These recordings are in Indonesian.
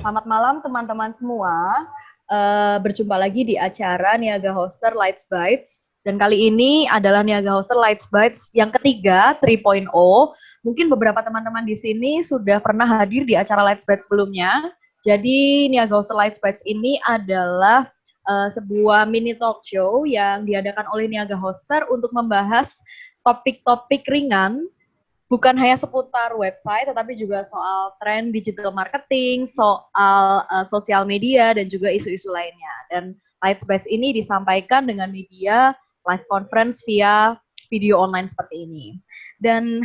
Selamat malam teman-teman semua. Berjumpa lagi di acara Niaga Hoster Lights Bites. Dan kali ini adalah Niaga Hoster Lights Bites yang ketiga, 3.0. Mungkin beberapa teman-teman di sini sudah pernah hadir di acara Lights Bites sebelumnya. Jadi Niaga Hoster Lights Bites ini adalah sebuah mini talk show yang diadakan oleh Niaga Hoster untuk membahas topik-topik ringan, bukan hanya seputar website, tetapi juga soal tren digital marketing, soal sosial media, dan juga isu-isu lainnya. Dan Lights Bites ini disampaikan dengan media live conference via video online seperti ini. Dan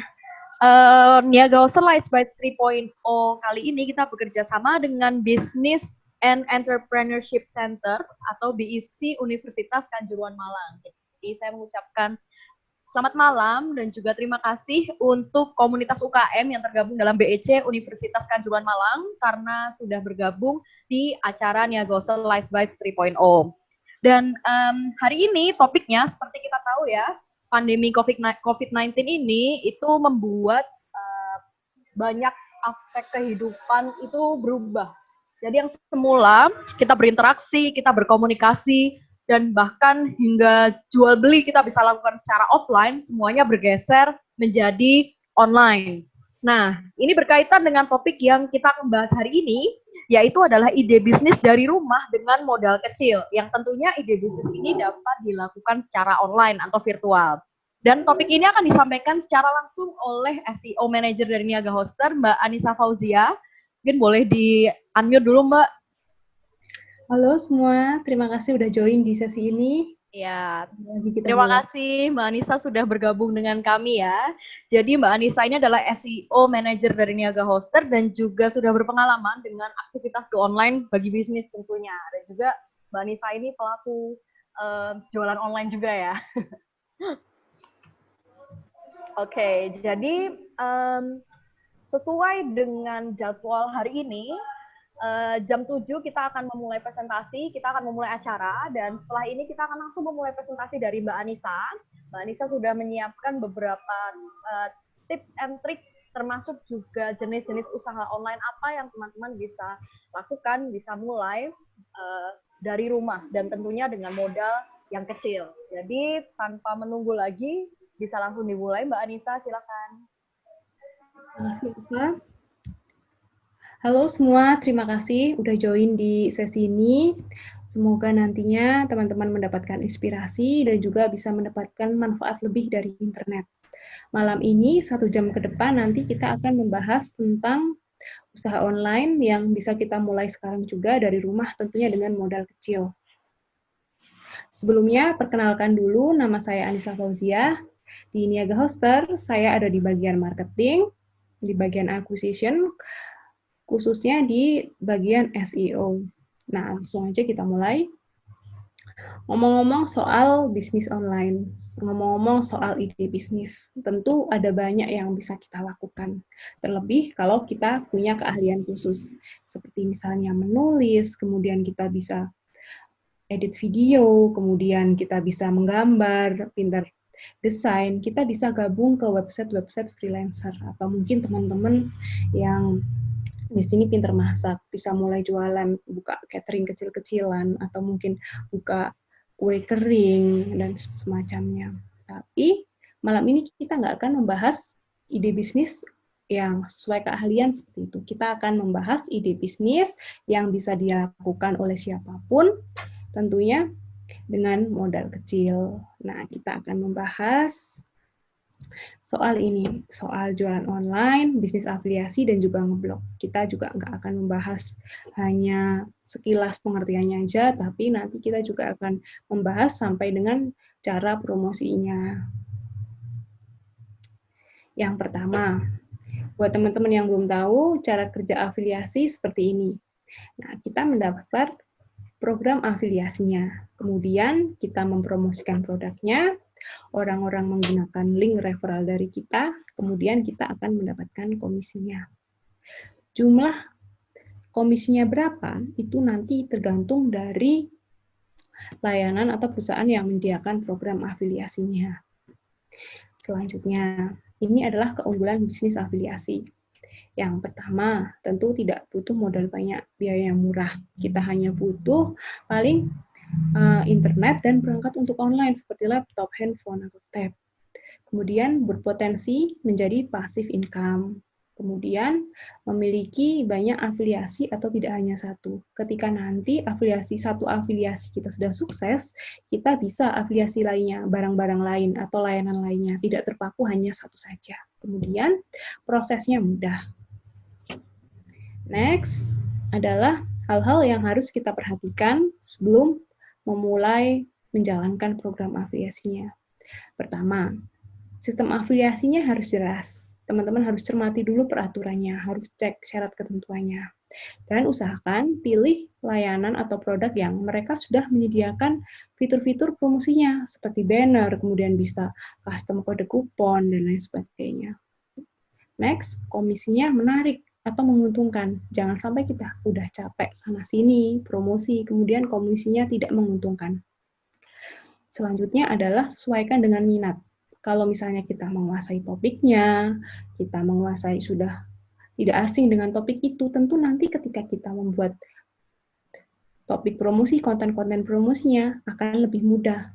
Niaga Hoster Lights Bites 3.0 kali ini kita bekerja sama dengan Business and Entrepreneurship Center atau BEC Universitas Kanjuruhan Malang. Jadi saya mengucapkan selamat malam dan juga terima kasih untuk komunitas UKM yang tergabung dalam BEC Universitas Kanjuruhan Malang karena sudah bergabung di acara Niaga Hoster Lights Bites 3.0. Dan hari ini topiknya seperti kita tahu ya, pandemi COVID-19 ini itu membuat banyak aspek kehidupan itu berubah. Jadi yang semula kita berinteraksi, kita berkomunikasi, dan bahkan hingga jual beli kita bisa lakukan secara offline, semuanya bergeser menjadi online. Nah, ini berkaitan dengan topik yang kita akan bahas hari ini, yaitu adalah ide bisnis dari rumah dengan modal kecil, yang tentunya ide bisnis ini dapat dilakukan secara online atau virtual. Dan topik ini akan disampaikan secara langsung oleh SEO Manager dari Niaga Hoster, Mbak Anissa Fauzia. Mungkin boleh di-unmute dulu, Mbak. Halo semua, terima kasih udah join di sesi ini. Ya, terima kasih Mbak Anissa sudah bergabung dengan kami ya. Jadi Mbak Anissa ini adalah SEO Manager dari Niaga Hoster dan juga sudah berpengalaman dengan aktivitas go online bagi bisnis tentunya. Dan juga Mbak Anissa ini pelaku jualan online juga ya. Oke, jadi sesuai dengan jadwal hari ini, jam 7 kita akan memulai presentasi, kita akan memulai acara, dan setelah ini kita akan langsung memulai presentasi dari Mbak Anissa. Mbak Anissa sudah menyiapkan beberapa tips and trick, termasuk juga jenis-jenis usaha online apa yang teman-teman bisa lakukan, bisa mulai dari rumah, dan tentunya dengan modal yang kecil. Jadi tanpa menunggu lagi, bisa langsung dimulai. Mbak Anissa, silakan. Terima kasih, Pak. Halo semua, terima kasih udah join di sesi ini. Semoga nantinya teman-teman mendapatkan inspirasi dan juga bisa mendapatkan manfaat lebih dari internet. Malam ini, 1 jam ke depan, nanti kita akan membahas tentang usaha online yang bisa kita mulai sekarang juga dari rumah, tentunya dengan modal kecil. Sebelumnya, perkenalkan dulu, nama saya Anissa Fauzia. Di Niaga Hoster, saya ada di bagian marketing, di bagian acquisition, khususnya di bagian SEO. Nah, langsung aja kita mulai. Ngomong-ngomong soal bisnis online, ngomong-ngomong soal ide bisnis, tentu ada banyak yang bisa kita lakukan. Terlebih kalau kita punya keahlian khusus, seperti misalnya menulis, kemudian kita bisa edit video, kemudian kita bisa menggambar, pintar desain, kita bisa gabung ke website-website freelancer, atau mungkin teman-teman yang di sini pintar masak, bisa mulai jualan, buka catering kecil-kecilan, atau mungkin buka kue kering, dan semacamnya. Tapi malam ini kita nggak akan membahas ide bisnis yang sesuai keahlian seperti itu. Kita akan membahas ide bisnis yang bisa dilakukan oleh siapapun, tentunya dengan modal kecil. Nah, kita akan membahas soal ini, soal jualan online, bisnis afiliasi, dan juga ngeblog. Kita juga nggak akan membahas hanya sekilas pengertiannya aja, tapi nanti kita juga akan membahas sampai dengan cara promosinya. Yang pertama, buat teman-teman yang belum tahu, cara kerja afiliasi seperti ini. Nah, kita mendaftar program afiliasinya. Kemudian kita mempromosikan produknya, orang-orang menggunakan link referral dari kita, kemudian kita akan mendapatkan komisinya. Jumlah komisinya berapa, itu nanti tergantung dari layanan atau perusahaan yang menyediakan program afiliasinya. Selanjutnya, ini adalah keunggulan bisnis afiliasi. Yang pertama, tentu tidak butuh modal banyak, biaya yang murah. Kita hanya butuh paling internet dan perangkat untuk online seperti laptop, handphone, atau tab. Kemudian berpotensi menjadi passive income. Kemudian memiliki banyak afiliasi atau tidak hanya satu. Ketika nanti satu afiliasi kita sudah sukses, kita bisa afiliasi lainnya, barang-barang lain atau layanan lainnya, tidak terpaku hanya satu saja. Kemudian prosesnya mudah. Next adalah hal-hal yang harus kita perhatikan sebelum memulai menjalankan program afiliasinya. Pertama, sistem afiliasinya harus jelas. Teman-teman harus cermati dulu peraturannya, harus cek syarat ketentuannya. Dan usahakan pilih layanan atau produk yang mereka sudah menyediakan fitur-fitur promosinya, seperti banner, kemudian bisa custom kode kupon, dan lain sebagainya. Next, komisinya menarik atau menguntungkan. Jangan sampai kita udah capek sana-sini, promosi, kemudian komisinya tidak menguntungkan. Selanjutnya adalah sesuaikan dengan minat. Kalau misalnya kita menguasai topiknya, kita menguasai sudah tidak asing dengan topik itu, tentu nanti ketika kita membuat topik promosi, konten-konten promosinya akan lebih mudah.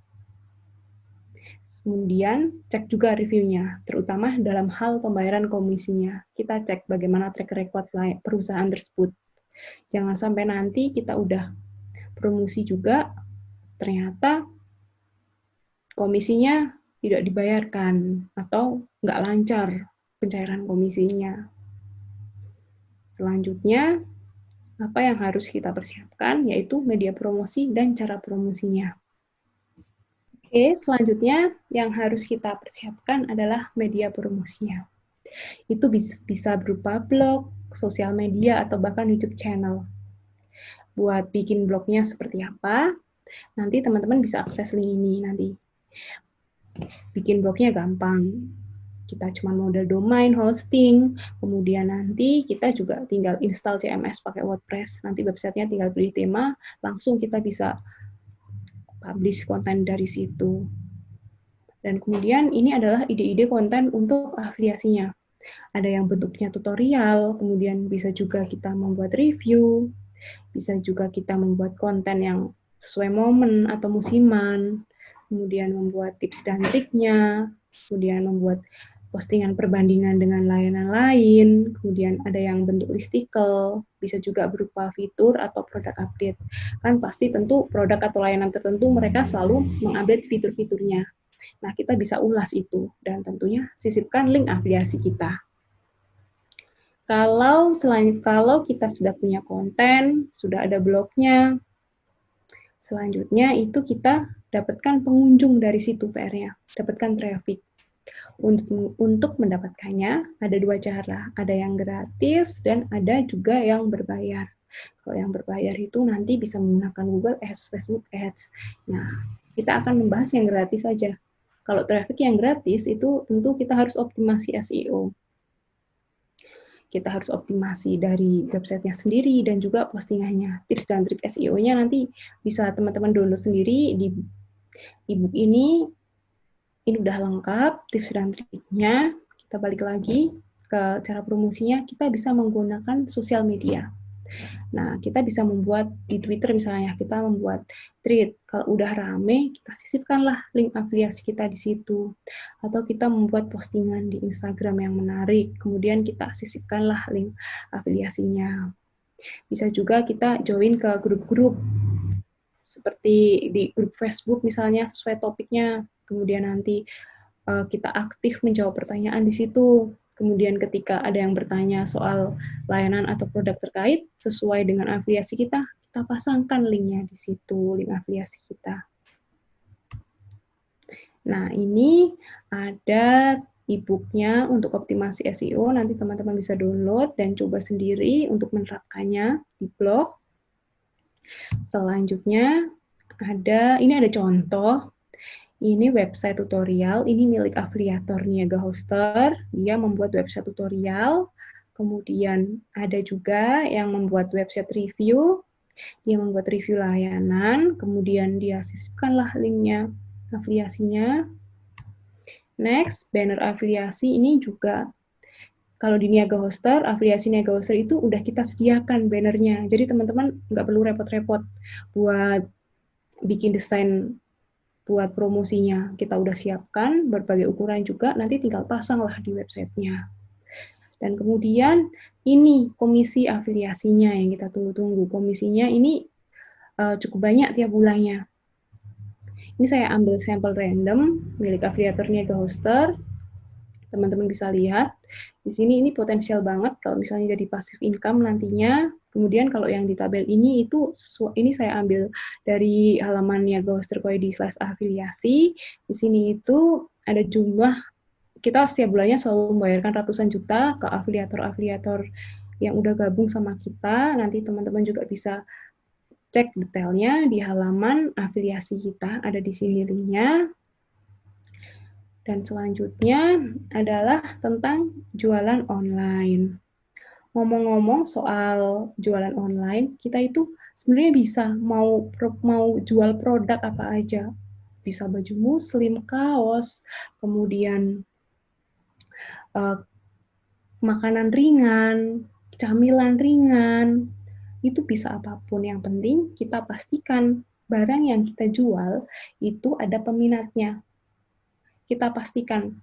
Kemudian cek juga reviewnya, terutama dalam hal pembayaran komisinya. Kita cek bagaimana track record perusahaan tersebut. Jangan sampai nanti kita udah promosi juga, ternyata komisinya tidak dibayarkan atau nggak lancar pencairan komisinya. Selanjutnya, apa yang harus kita persiapkan yaitu media promosi dan cara promosinya. Oke, selanjutnya yang harus kita persiapkan adalah media promosinya. Itu bisa berupa blog, sosial media, atau bahkan YouTube channel. Buat bikin blognya seperti apa, nanti teman-teman bisa akses link ini nanti. Bikin blognya gampang. Kita cuma modal domain, hosting, kemudian nanti kita juga tinggal install CMS pakai WordPress. Nanti websitenya tinggal pilih tema, langsung kita bisa publish konten dari situ. Dan kemudian ini adalah ide-ide konten untuk afiliasinya. Ada yang bentuknya tutorial, kemudian bisa juga kita membuat review, bisa juga kita membuat konten yang sesuai momen atau musiman, kemudian membuat tips dan triknya, kemudian membuat postingan perbandingan dengan layanan lain, kemudian ada yang bentuk listicle, bisa juga berupa fitur atau produk update. Kan pasti tentu produk atau layanan tertentu mereka selalu mengupdate fitur-fiturnya. Nah, kita bisa ulas itu, dan tentunya sisipkan link afiliasi kita. Kalau kita sudah punya konten, sudah ada blognya, selanjutnya itu kita dapatkan pengunjung dari situ PR-nya, dapatkan traffic. Untuk mendapatkannya ada dua cara, ada yang gratis dan ada juga yang berbayar. Kalau yang berbayar itu nanti bisa menggunakan Google Ads, Facebook Ads. Nah, kita akan membahas yang gratis saja. Kalau traffic yang gratis itu tentu kita harus optimasi SEO. Kita harus optimasi dari websitenya sendiri dan juga postingannya. Tips dan trik SEO-nya nanti bisa teman-teman download sendiri di ebook ini. Ini udah lengkap tips dan triknya. Kita balik lagi ke cara promosinya. Kita bisa menggunakan sosial media. Nah, kita bisa membuat di Twitter misalnya, kita membuat thread. Kalau udah rame, kita sisipkanlah link afiliasi kita di situ. Atau kita membuat postingan di Instagram yang menarik, kemudian kita sisipkanlah link afiliasinya. Bisa juga kita join ke grup-grup, seperti di grup Facebook misalnya, sesuai topiknya. Kemudian nanti kita aktif menjawab pertanyaan di situ. Kemudian ketika ada yang bertanya soal layanan atau produk terkait, sesuai dengan afiliasi kita, kita pasangkan linknya di situ, link afiliasi kita. Nah, ini ada e-booknya untuk optimasi SEO, nanti teman-teman bisa download dan coba sendiri untuk menerapkannya di blog. Selanjutnya, ini ada contoh. Ini website tutorial, ini milik afiliator Niaga Hoster, dia membuat website tutorial, kemudian ada juga yang membuat website review, dia membuat review layanan, kemudian dia sisipkanlah linknya, afiliasinya. Next, banner afiliasi ini juga Kalau di Niaga Hoster, afiliasi Niaga Hoster itu udah kita sediakan bannernya. Jadi teman-teman nggak perlu repot-repot buat bikin desain buat promosinya. Kita udah siapkan berbagai ukuran juga, nanti tinggal pasanglah di websitenya. Dan kemudian ini komisi afiliasinya yang kita tunggu-tunggu. Komisinya ini cukup banyak tiap bulannya. Ini saya ambil sampel random milik afiliator Niaga Hoster. Teman-teman bisa lihat di sini ini potensial banget kalau misalnya jadi passive income nantinya. Kemudian kalau yang di tabel ini itu ini saya ambil dari halaman Niaga Hoster Koedi/afiliasi. Di sini itu ada jumlah, kita setiap bulannya selalu membayarkan ratusan juta ke afiliator-afiliator yang udah gabung sama kita. Nanti teman-teman juga bisa cek detailnya di halaman afiliasi kita, ada di sini linknya. Dan selanjutnya adalah tentang jualan online. Ngomong-ngomong soal jualan online, kita itu sebenarnya bisa mau jual produk apa aja. Bisa baju muslim, kaos, kemudian makanan ringan, camilan ringan, itu bisa apapun. Yang penting kita pastikan barang yang kita jual itu ada peminatnya. Kita pastikan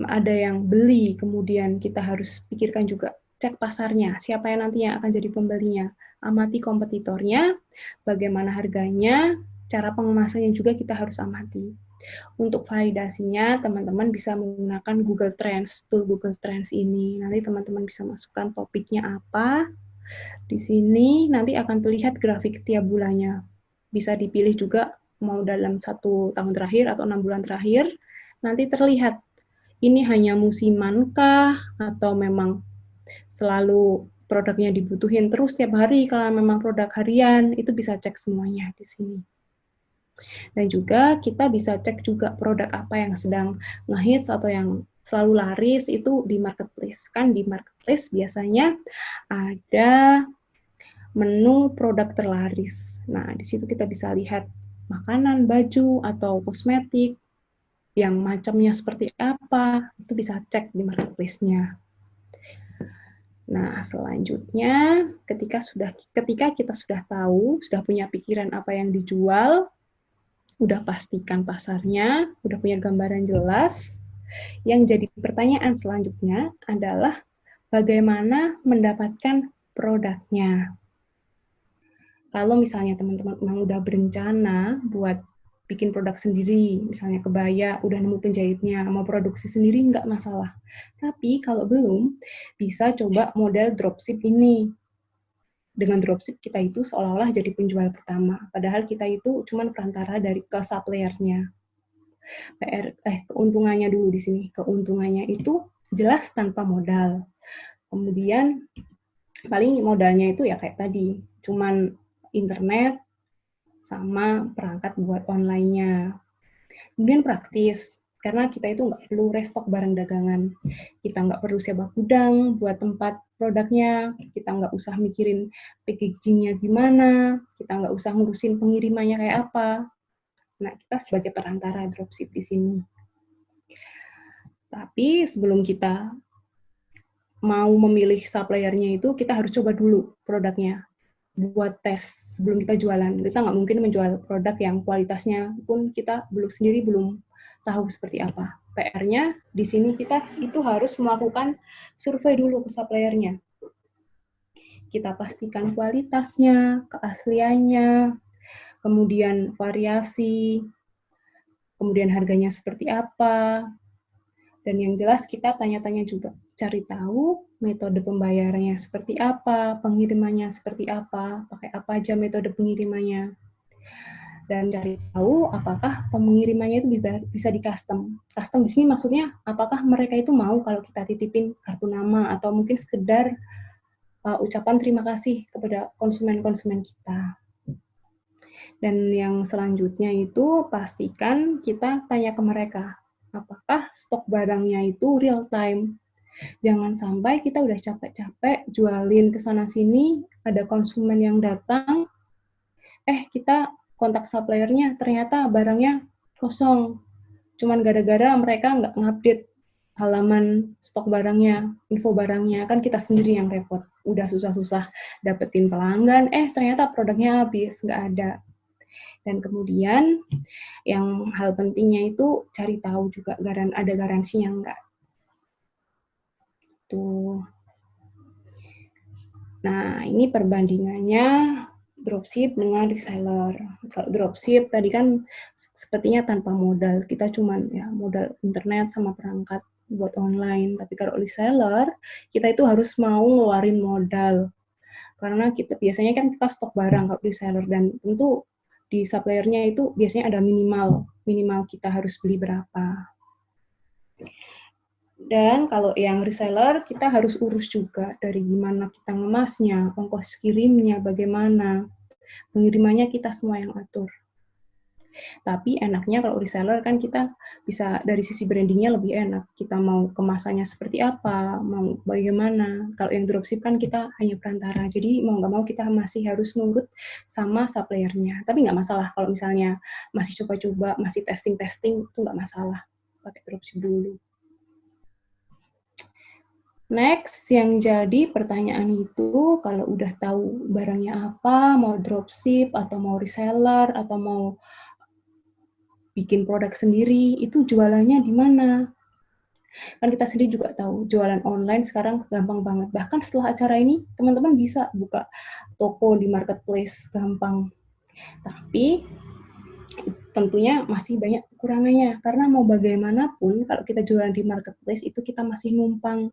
ada yang beli, kemudian kita harus pikirkan juga cek pasarnya, siapa yang nantinya akan jadi pembelinya, amati kompetitornya, bagaimana harganya, cara pengemasannya juga kita harus amati. Untuk validasinya, teman-teman bisa menggunakan Google Trends, tool Google Trends ini. Nanti teman-teman bisa masukkan topiknya apa. Di sini nanti akan terlihat grafik tiap bulannya. Bisa dipilih juga mau dalam 1 tahun terakhir atau 6 bulan terakhir. Nanti terlihat ini hanya musimankah atau memang selalu produknya dibutuhin terus tiap hari. Kalau memang produk harian, itu bisa cek semuanya di sini. Dan juga kita bisa cek juga produk apa yang sedang ngehits atau yang selalu laris itu di marketplace. Kan di marketplace biasanya ada menu produk terlaris. Nah, di situ kita bisa lihat makanan, baju, atau kosmetik yang macamnya seperti apa, itu bisa cek di marketplace-nya. Nah, selanjutnya ketika kita sudah tahu, sudah punya pikiran apa yang dijual, udah pastikan pasarnya, udah punya gambaran jelas, yang jadi pertanyaan selanjutnya adalah bagaimana mendapatkan produknya. Kalau misalnya teman-teman memang udah berencana buat bikin produk sendiri, misalnya kebaya, udah nemu penjahitnya, mau produksi sendiri nggak masalah. Tapi kalau belum, bisa coba model dropship ini. Dengan dropship kita itu seolah-olah jadi penjual pertama, padahal kita itu cuma perantara dari ke supplier-nya. Keuntungannya dulu di sini. Keuntungannya itu jelas tanpa modal. Kemudian paling modalnya itu ya kayak tadi, cuman internet sama perangkat buat online-nya. Kemudian praktis, karena kita itu nggak perlu restock barang dagangan. Kita nggak perlu sewa gudang buat tempat produknya, kita nggak usah mikirin packaging-nya gimana, kita nggak usah ngurusin pengirimannya kayak apa. Nah, kita sebagai perantara dropship di sini. Tapi sebelum kita mau memilih supplier-nya itu, kita harus coba dulu produknya. Buat tes sebelum kita jualan. Kita nggak mungkin menjual produk yang kualitasnya pun kita sendiri belum tahu seperti apa. PR-nya di sini kita itu harus melakukan survei dulu ke supplier-nya. Kita pastikan kualitasnya, keasliannya, kemudian variasi, kemudian harganya seperti apa, dan yang jelas kita tanya-tanya juga, cari tahu metode pembayarannya seperti apa, pengirimannya seperti apa, pakai apa aja metode pengirimannya. Dan cari tahu apakah pengirimannya itu bisa di-custom. Custom di sini maksudnya apakah mereka itu mau kalau kita titipin kartu nama atau mungkin sekedar ucapan terima kasih kepada konsumen-konsumen kita. Dan yang selanjutnya itu pastikan kita tanya ke mereka, apakah stok barangnya itu real time. Jangan sampai kita udah capek-capek jualin ke sana-sini, ada konsumen yang datang, kita kontak suppliernya, ternyata barangnya kosong. Cuman gara-gara mereka nggak ngupdate halaman stok barangnya, info barangnya, kan kita sendiri yang repot. Udah susah-susah dapetin pelanggan, ternyata produknya habis, nggak ada. Dan kemudian yang hal pentingnya itu cari tahu juga ada garansinya nggak. Tuh. Nah, ini perbandingannya dropship dengan reseller. Kalau dropship tadi kan sepertinya tanpa modal, kita cuman ya modal internet sama perangkat buat online. Tapi kalau reseller, kita itu harus mau ngeluarin modal. Karena kita biasanya kan kita stok barang kalau reseller, dan tentu di suppliernya itu biasanya ada minimal kita harus beli berapa. Dan kalau yang reseller, kita harus urus juga dari gimana kita ngemasnya, ongkos kirimnya, bagaimana. Pengirimannya kita semua yang atur. Tapi enaknya kalau reseller kan kita bisa dari sisi brandingnya lebih enak. Kita mau kemasannya seperti apa, mau bagaimana. Kalau yang dropship kan kita hanya perantara. Jadi mau nggak mau kita masih harus nurut sama suppliernya. Tapi nggak masalah kalau misalnya masih coba-coba, masih testing-testing, itu nggak masalah. Pakai dropship dulu. Next, yang jadi pertanyaan itu, kalau udah tahu barangnya apa, mau dropship, atau mau reseller, atau mau bikin produk sendiri, itu jualannya di mana? Kan kita sendiri juga tahu, jualan online sekarang gampang banget. Bahkan setelah acara ini, teman-teman bisa buka toko di marketplace, gampang. Tapi tentunya masih banyak kekurangannya, karena mau bagaimanapun kalau kita jualan di marketplace itu kita masih numpang,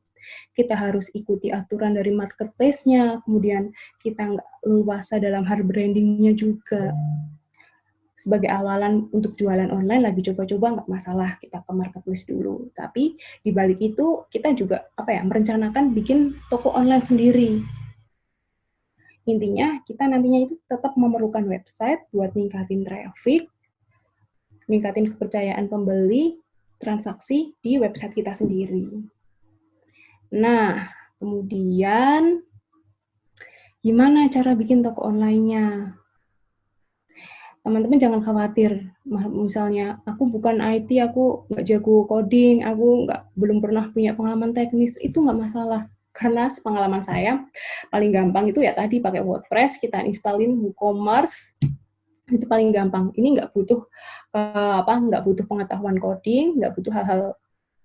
kita harus ikuti aturan dari marketplace-nya, kemudian kita nggak luasa dalam hal branding-nya juga. Sebagai awalan untuk jualan online lagi coba-coba nggak masalah, kita ke marketplace dulu. Tapi di balik itu kita juga merencanakan bikin toko online sendiri. Intinya kita nantinya itu tetap memerlukan website buat ningkatin traffic, ningkatin kepercayaan pembeli, transaksi di website kita sendiri. Nah, kemudian gimana cara bikin toko online-nya? Teman-teman jangan khawatir, misalnya aku bukan IT, aku nggak jago coding, aku belum pernah punya pengalaman teknis, itu nggak masalah. Karena pengalaman saya, paling gampang itu ya tadi pakai WordPress, kita installin WooCommerce, itu paling gampang. Ini nggak butuh pengetahuan coding, nggak butuh hal-hal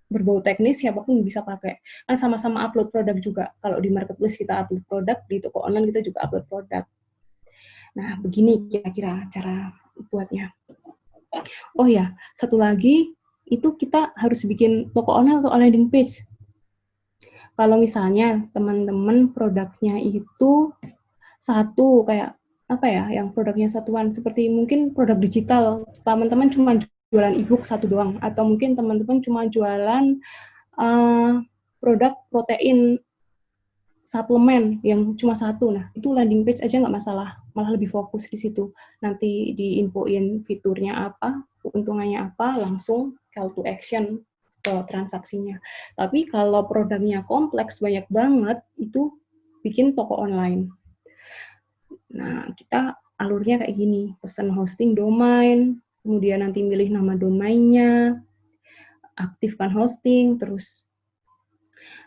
berbau teknis, siapapun bisa pakai. Kan sama-sama upload produk juga. Kalau di marketplace kita upload produk, di toko online kita juga upload produk. Nah, begini kira-kira cara buatnya. Oh ya, satu lagi, itu kita harus bikin toko online atau landing page. Kalau misalnya teman-teman produknya itu satu, kayak yang produknya satuan, seperti mungkin produk digital, teman-teman cuma jualan e-book satu doang, atau mungkin teman-teman cuma jualan produk protein suplemen yang cuma satu, nah itu landing page aja nggak masalah, malah lebih fokus di situ. Nanti diinfoin fiturnya apa, keuntungannya apa, langsung call to action ke transaksinya. Tapi kalau produknya kompleks, banyak banget, itu bikin toko online. Nah, kita alurnya kayak gini, pesan hosting domain, kemudian nanti milih nama domainnya, aktifkan hosting, terus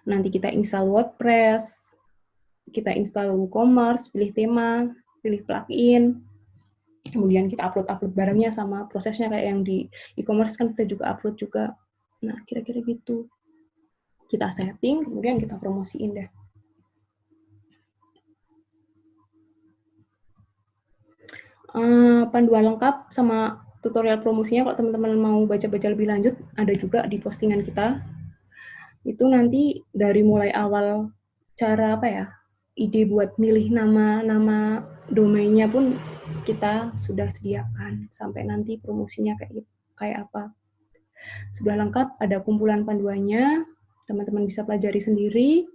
nanti kita install WordPress, kita install WooCommerce, pilih tema, pilih plugin, kemudian kita upload barangnya, sama prosesnya kayak yang di e-commerce kan kita juga upload juga. Nah, kira-kira gitu. Kita setting, kemudian kita promosiin deh. Panduan lengkap sama tutorial promosinya kalau teman-teman mau baca-baca lebih lanjut ada juga di postingan kita. Itu nanti dari mulai awal cara ide buat milih nama domainnya pun kita sudah sediakan, sampai nanti promosinya kayak apa. Sudah lengkap, ada kumpulan panduannya, teman-teman bisa pelajari sendiri.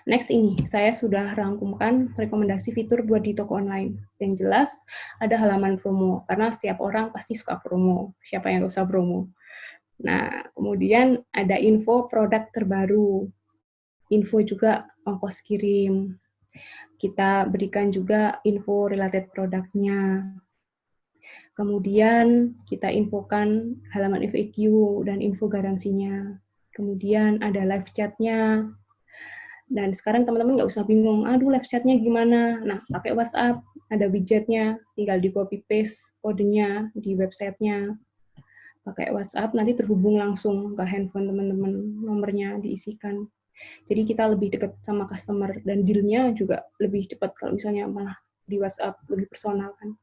Next ini, saya sudah rangkumkan rekomendasi fitur buat di toko online. Yang jelas, ada halaman promo, karena setiap orang pasti suka promo. Siapa yang nggak usah promo? Nah, kemudian ada info produk terbaru. Info juga ongkos kirim. Kita berikan juga info related produknya. Kemudian kita infokan halaman FAQ dan info garansinya. Kemudian ada live chat-nya. Dan sekarang teman-teman nggak usah bingung, aduh live chat-nya gimana? Nah, pakai WhatsApp, ada widget-nya, tinggal di copy paste kodenya di website-nya. Pakai WhatsApp, nanti terhubung langsung ke handphone teman-teman, nomornya diisikan. Jadi kita lebih dekat sama customer, dan deal-nya juga lebih cepat kalau misalnya malah di WhatsApp, lebih personal kan.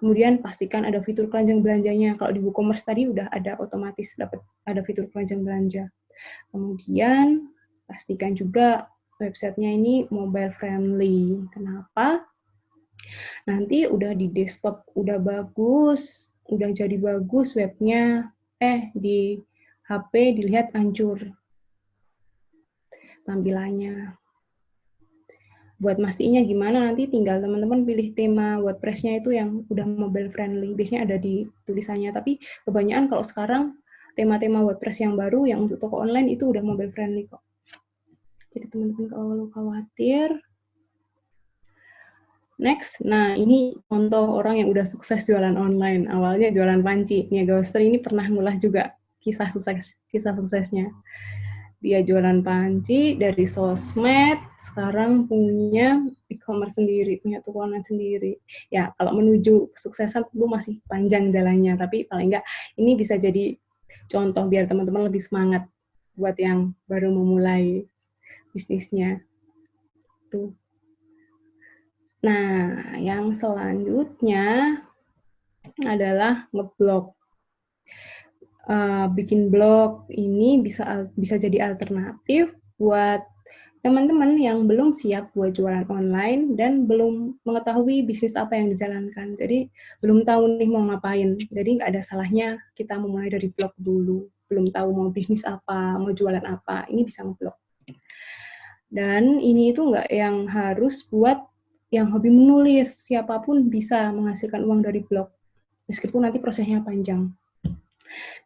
Kemudian pastikan ada fitur keranjang belanjanya. Kalau di WooCommerce tadi udah ada otomatis dapat ada fitur keranjang belanja. Kemudian pastikan juga websitenya ini mobile friendly. Kenapa? Nanti udah di desktop udah bagus, udah jadi bagus webnya, di HP dilihat hancur tampilannya. Buat mastinya gimana, nanti tinggal teman-teman pilih tema WordPress-nya itu yang udah mobile friendly. Biasanya ada di tulisannya, tapi kebanyakan kalau sekarang tema-tema WordPress yang baru yang untuk toko online itu udah mobile friendly kok. Jadi teman-teman kalau khawatir. Next, nah ini contoh orang yang udah sukses jualan online. Awalnya jualan panci. Niaga Hoster ini pernah ngulas juga kisah suksesnya. Dia jualan panci dari sosmed, sekarang punya e-commerce sendiri, punya toko online sendiri. Ya, kalau menuju kesuksesan itu masih panjang jalannya, tapi paling enggak ini bisa jadi contoh biar teman-teman lebih semangat buat yang baru memulai bisnisnya. Tuh. Nah, yang selanjutnya adalah ngeblog. Bikin blog ini bisa jadi alternatif buat teman-teman yang belum siap buat jualan online dan belum mengetahui bisnis apa yang dijalankan. Jadi belum tahu nih mau ngapain. Jadi nggak ada salahnya kita memulai dari blog dulu. Belum tahu mau bisnis apa, mau jualan apa, ini bisa ngeblog. Dan ini itu nggak yang harus buat yang hobi menulis. Siapapun bisa menghasilkan uang dari blog, meskipun nanti prosesnya panjang.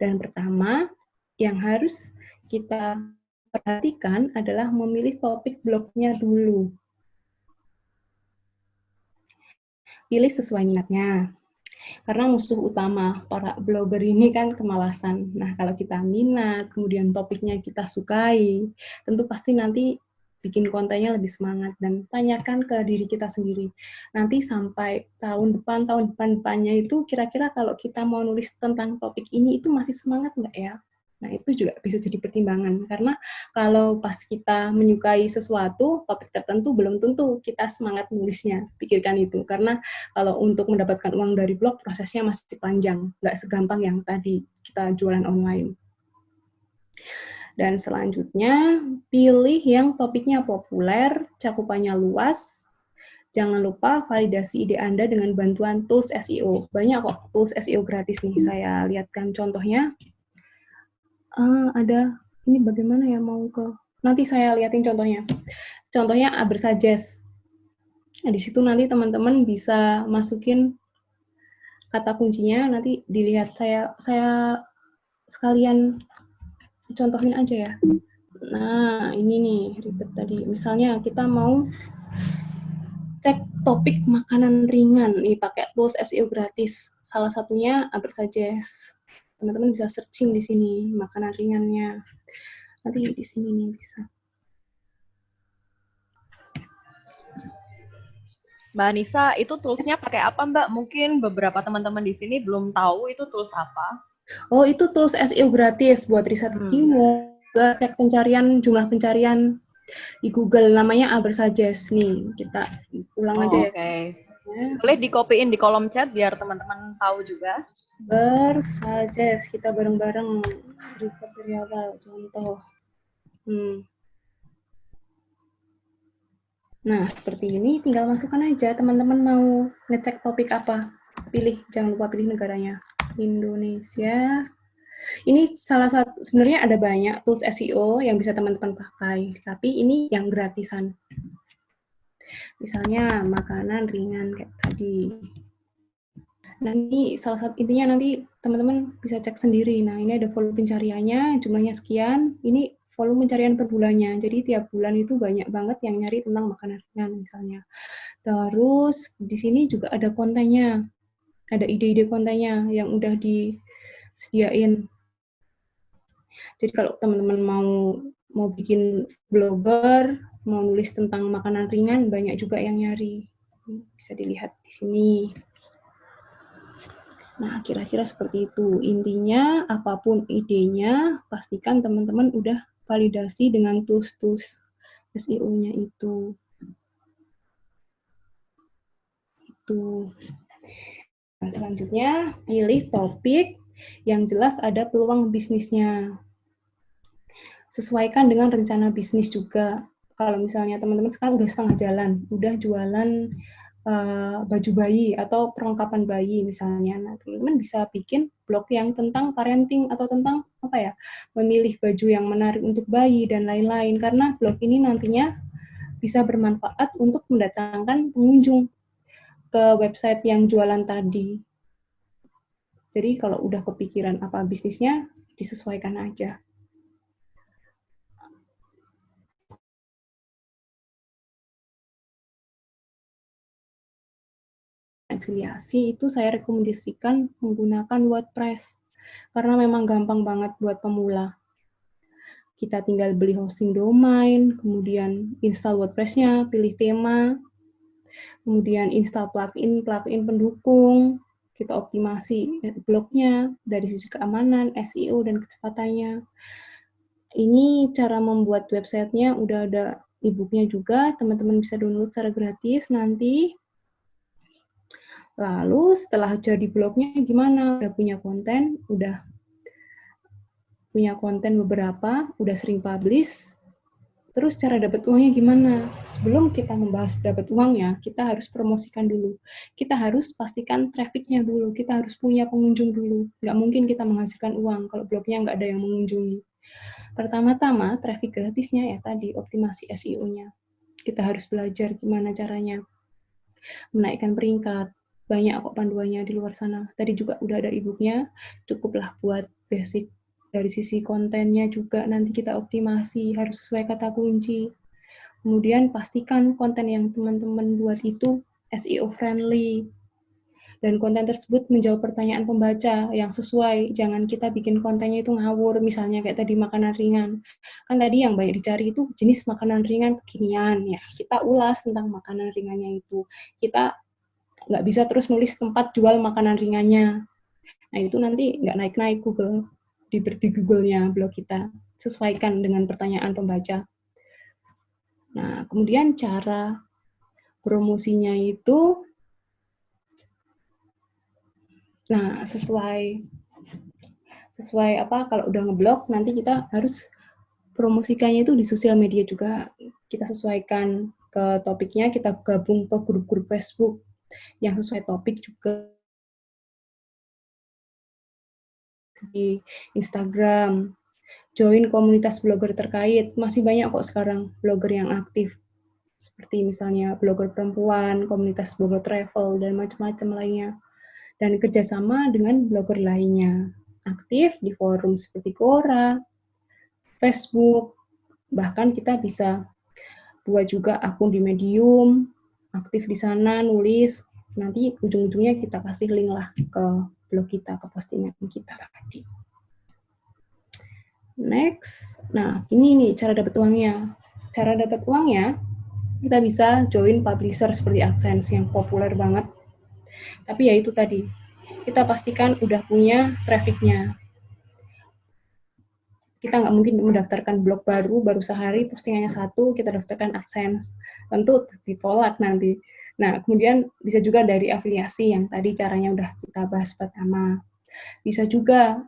Dan pertama, yang harus kita perhatikan adalah memilih topik blognya dulu. Pilih sesuai minatnya. Karena musuh utama para blogger ini kan kemalasan. Nah, kalau kita minat, kemudian topiknya kita sukai, tentu pasti nanti bikin kontennya lebih semangat, dan tanyakan ke diri kita sendiri. Nanti sampai tahun depannya itu kira-kira kalau kita mau nulis tentang topik ini itu masih semangat nggak ya? Nah, itu juga bisa jadi pertimbangan, karena kalau pas kita menyukai sesuatu, topik tertentu belum tentu kita semangat nulisnya. Pikirkan itu, karena kalau untuk mendapatkan uang dari blog, prosesnya masih panjang, nggak segampang yang tadi kita jualan online. Dan selanjutnya, pilih yang topiknya populer, cakupannya luas. Jangan lupa validasi ide Anda dengan bantuan tools SEO. Banyak kok tools SEO gratis nih, saya lihatkan contohnya. Ada, ini bagaimana ya mau ke... Nanti saya liatin contohnya. Contohnya Ubersuggest. Nah, di situ nanti teman-teman bisa masukin kata kuncinya, nanti dilihat saya sekalian contohin aja ya. Nah, ini nih ribet tadi. Misalnya kita mau cek topik makanan ringan nih pakai tools SEO gratis. Salah satunya Ubersuggest. Teman-teman bisa searching di sini makanan ringannya. Nanti di sini nih bisa. Mbak Anissa, itu toolsnya pakai apa Mbak? Mungkin beberapa teman-teman di sini belum tahu itu tools apa. Oh, itu tools SEO gratis buat riset keyword, cek pencarian, jumlah pencarian di Google, namanya Ubersuggest. Nih, kita ulang aja ya. Oke. Boleh di-copyin di kolom chat biar teman-teman tahu juga. Ubersuggest, kita bareng-bareng riset dari awal, contoh. Nah, seperti ini tinggal masukkan aja, teman-teman mau ngecek topik apa. Pilih, jangan lupa pilih negaranya. Indonesia. Ini salah satu, sebenarnya ada banyak tools SEO yang bisa teman-teman pakai, tapi ini yang gratisan. Misalnya makanan ringan kayak tadi. Nah, ini salah satu, intinya nanti teman-teman bisa cek sendiri. Nah, ini ada volume pencariannya, jumlahnya sekian. Ini volume pencarian per bulannya. Jadi tiap bulan itu banyak banget yang nyari tentang makanan ringan misalnya. Terus di sini juga ada kontennya. Ada ide-ide kontennya yang udah disediain. Jadi kalau teman-teman mau bikin blogger, mau nulis tentang makanan ringan, banyak juga yang nyari. Bisa dilihat di sini. Nah, kira-kira seperti itu. Intinya, apapun idenya, pastikan teman-teman udah validasi dengan tools-tools SEO-nya itu. Nah, selanjutnya, pilih topik yang jelas ada peluang bisnisnya. Sesuaikan dengan rencana bisnis juga. Kalau misalnya teman-teman sekarang udah setengah jalan, udah jualan baju bayi atau perlengkapan bayi misalnya, nah teman-teman bisa bikin blog yang tentang parenting atau tentang apa ya, memilih baju yang menarik untuk bayi dan lain-lain, karena blog ini nantinya bisa bermanfaat untuk mendatangkan pengunjung ke website yang jualan tadi. Jadi kalau udah kepikiran apa bisnisnya, disesuaikan aja. Afiliasi itu saya rekomendasikan menggunakan WordPress karena memang gampang banget buat pemula. Kita tinggal beli hosting domain, kemudian install WordPress-nya, pilih tema, kemudian install plugin pendukung, kita optimasi blognya dari sisi keamanan, SEO, dan kecepatannya. Ini cara membuat websitenya, udah ada e-booknya juga, teman-teman bisa download secara gratis nanti. Lalu setelah jadi blognya gimana? Udah punya konten beberapa, udah sering publish, terus cara dapat uangnya gimana? Sebelum kita membahas dapat uangnya, kita harus promosikan dulu. Kita harus pastikan trafficnya dulu, kita harus punya pengunjung dulu. Nggak mungkin kita menghasilkan uang kalau blognya nggak ada yang mengunjungi. Pertama-tama, traffic gratisnya ya tadi, optimasi SEO-nya. Kita harus belajar gimana caranya menaikkan peringkat. Banyak kok panduannya di luar sana. Tadi juga udah ada e-booknya, cukuplah buat basic. Dari sisi kontennya juga nanti kita optimasi, harus sesuai kata kunci. Kemudian pastikan konten yang teman-teman buat itu SEO friendly. Dan konten tersebut menjawab pertanyaan pembaca yang sesuai. Jangan kita bikin kontennya itu ngawur, misalnya kayak tadi makanan ringan. Kan tadi yang banyak dicari itu jenis makanan ringan kekinian. Ya, kita ulas tentang makanan ringannya itu. Kita nggak bisa terus nulis tempat jual makanan ringannya. Nah, itu nanti nggak naik-naik di Google-nya blog kita. Sesuaikan dengan pertanyaan pembaca. Nah, kemudian cara promosinya itu, nah sesuai apa, kalau udah ngeblog, nanti kita harus promosikannya itu di sosial media juga. Kita sesuaikan ke topiknya, kita gabung ke grup-grup Facebook yang sesuai topik juga, di Instagram, join komunitas blogger terkait. Masih banyak kok sekarang blogger yang aktif, seperti misalnya blogger perempuan, komunitas blogger travel, dan macam-macam lainnya. Dan kerjasama dengan blogger lainnya. Aktif di forum seperti Quora, Facebook, bahkan kita bisa buat juga akun di Medium, aktif di sana, nulis, nanti ujung-ujungnya kita kasih link lah ke blog kita, ke postingan kita tadi. Next, nah ini nih cara dapat uangnya. Cara dapat uangnya, kita bisa join publisher seperti AdSense yang populer banget. Tapi ya itu tadi, kita pastikan udah punya trafficnya. Kita nggak mungkin mendaftarkan blog baru sehari, postingannya 1, kita daftarkan AdSense. Tentu ditolak nanti. Nah, kemudian bisa juga dari afiliasi yang tadi caranya udah kita bahas pertama. Bisa juga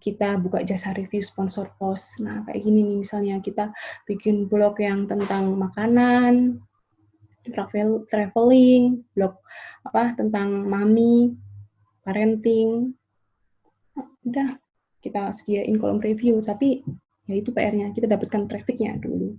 kita buka jasa review sponsor post. Nah, kayak gini nih misalnya kita bikin blog yang tentang makanan, traveling, blog tentang mami, parenting. Udah kita sediain kolom review, tapi ya itu PR-nya, kita dapatkan traffic-nya dulu.